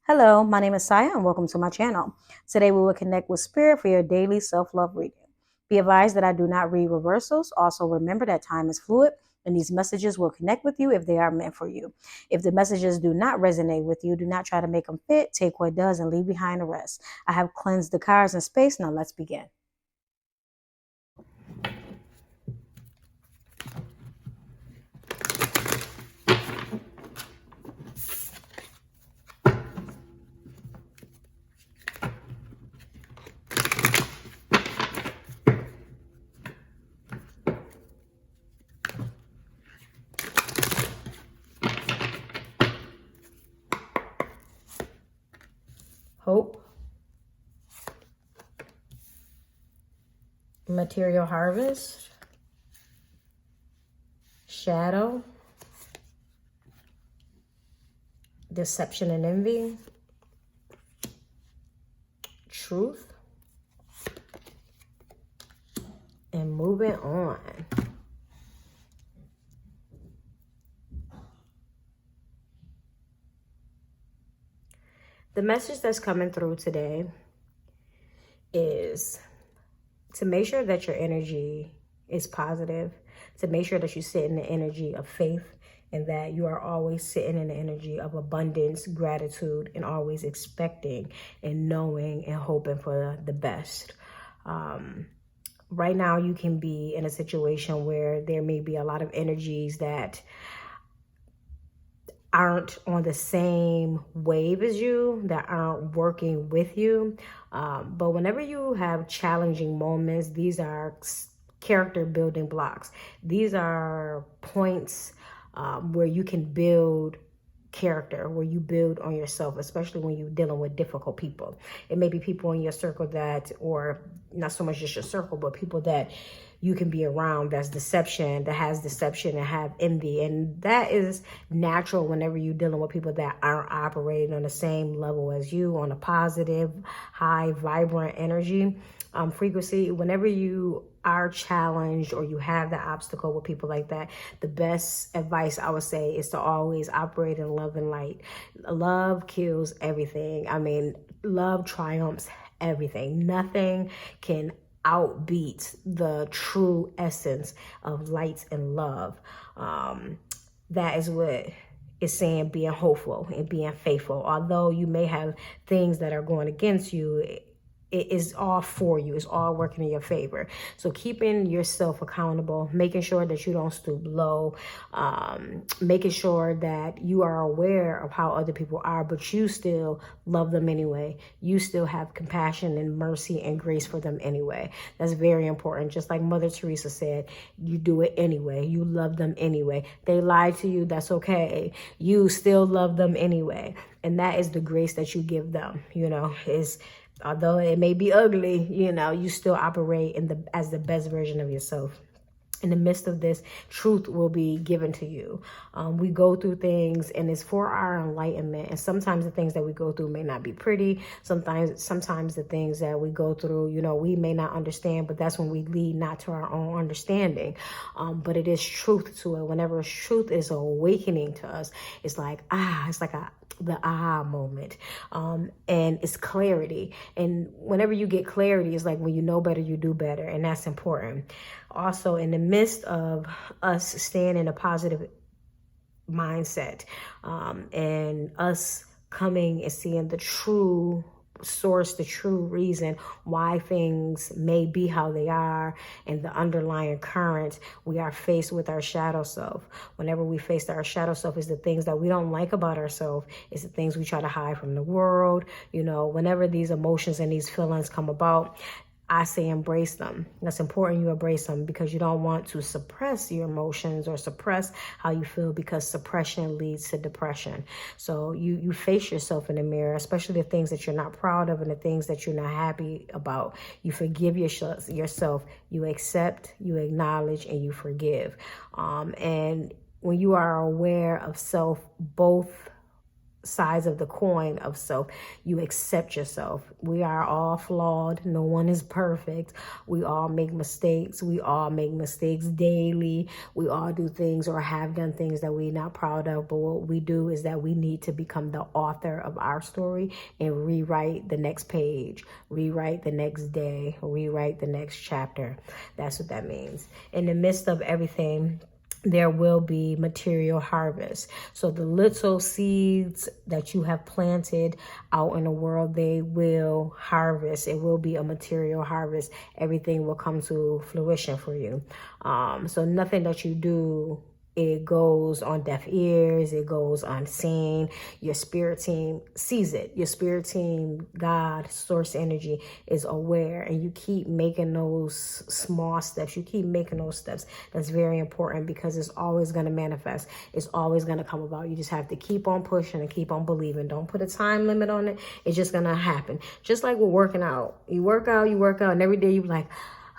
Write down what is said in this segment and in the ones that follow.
Hello, my name is Saya and welcome to my channel. Today we will connect with Spirit for your daily self-love reading. Be advised that I do not read reversals. Also remember that time is fluid and these messages will connect with you if they are meant for you. If the messages do not resonate with you, do not try to make them fit. Take what does and leave behind the rest. I have cleansed the cards and space. Now let's begin. Hope, material harvest, shadow, deception and envy, truth, and moving on. The message that's coming through today is to make sure that your energy is positive, to make sure that you sit in the energy of faith and that you are always sitting in the energy of abundance, gratitude, and always expecting and knowing and hoping for the best. Right now, you can be in a situation where there may be a lot of energies that aren't on the same wave as you, that aren't working with you. But whenever you have challenging moments, these are character building blocks. These are points where you can build character, where you build on yourself, especially when you're dealing with difficult people. It may be people in your circle that, or not so much just your circle, but people that you can be around that has deception and have envy. And that is natural whenever you're dealing with people that aren't operating on the same level as you, on a positive, high, vibrant energy frequency. Whenever you are challenged or you have the obstacle with people like that, the best advice I would say is to always operate in love and light. Love kills everything. I mean, love triumphs everything. Nothing can outbeat the true essence of light and love. That is what is saying being hopeful and being faithful. Although you may have things that are going against you, it is all for you. It's all working in your favor. So keeping yourself accountable, making sure that you don't stoop low, making sure that you are aware of how other people are, but you still love them anyway. You still have compassion and mercy and grace for them anyway. That's very important. Just like Mother Teresa said, you do it anyway. You love them anyway. They lied to you. That's okay. You still love them anyway. And that is the grace that you give them, is although it may be ugly, you still operate as the best version of yourself. In the midst of this, truth will be given to you. We go through things and it's for our enlightenment. And sometimes the things that we go through may not be pretty. Sometimes the things that we go through, we may not understand, but that's when we lead not to our own understanding. But it is truth to it. Whenever truth is awakening to us, it's like, the aha moment, and it's clarity. And whenever you get clarity, it's like when you know better, you do better, and that's important. Also, in the midst of us staying in a positive mindset, and us coming and seeing the true source, the true reason why things may be how they are, and the underlying current, we are faced with our shadow self. Whenever we face our shadow self, is the things that we don't like about ourselves, it's the things we try to hide from the world. Whenever these emotions and these feelings come about, I say embrace them. That's important you embrace them, because you don't want to suppress your emotions or suppress how you feel, because suppression leads to depression. So you face yourself in the mirror, especially the things that you're not proud of and the things that you're not happy about. You forgive yourself, you accept, you acknowledge, and you forgive. And when you are aware of self, both sides of the coin of self. You accept yourself. We are all flawed. No one is perfect. We all make mistakes. We all make mistakes daily. We all do things or have done things that we're not proud of. But what we do is that we need to become the author of our story and rewrite the next page, rewrite the next day, rewrite the next chapter. That's what that means. In the midst of everything, there will be material harvest. So the little seeds that you have planted out in the world, they will harvest. It will be a material harvest. Everything will come to fruition for you. So nothing that you do, it goes on deaf ears. It goes unseen. Your spirit team sees it. Your spirit team, God, source energy, is aware. And you keep making those small steps. You keep making those steps. That's very important because it's always going to manifest. It's always going to come about. You just have to keep on pushing and keep on believing. Don't put a time limit on it. It's just going to happen. Just like with working out. You work out, and every day you're like,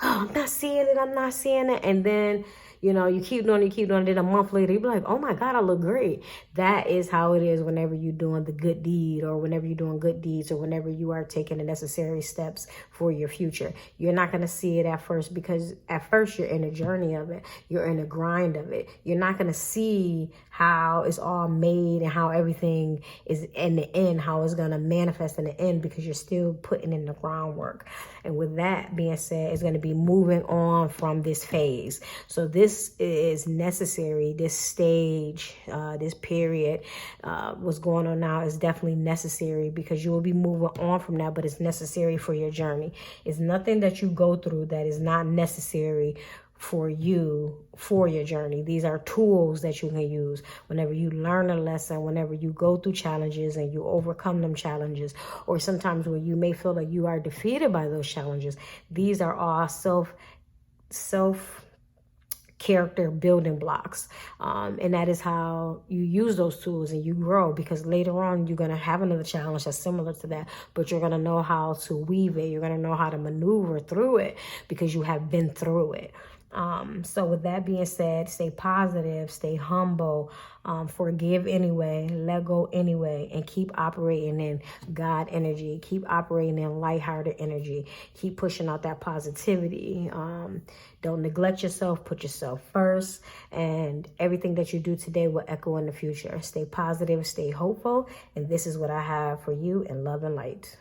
oh, I'm not seeing it. And then, you keep doing it. Then a month later, you be like, oh my God, I look great. That is how it is whenever you're doing the good deed, or whenever you're doing good deeds, or whenever you are taking the necessary steps for your future. You're not going to see it at first, because at first you're in a journey of it. You're in a grind of it. You're not going to see how it's all made and how everything is in the end, how it's going to manifest in the end, because you're still putting in the groundwork. And with that being said, it's going to be moving on from this phase. So this is necessary. This stage, this period, what's going on now is definitely necessary, because you will be moving on from that, but it's necessary for your journey. It's nothing that you go through that is not necessary for you, for your journey. These are tools that you can use whenever you learn a lesson, whenever you go through challenges and you overcome them challenges, or sometimes when you may feel like you are defeated by those challenges. These are all self character building blocks, and that is how you use those tools and you grow, because later on you're going to have another challenge that's similar to that, but you're going to know how to weave it. You're going to know how to maneuver through it because you have been through it. So with that being said, stay positive, stay humble, forgive anyway, let go anyway, and keep operating in God energy. Keep operating in lighthearted energy. Keep pushing out that positivity. Don't neglect yourself. Put yourself first, and everything that you do today will echo in the future. Stay positive, stay hopeful, and this is what I have for you in love and light.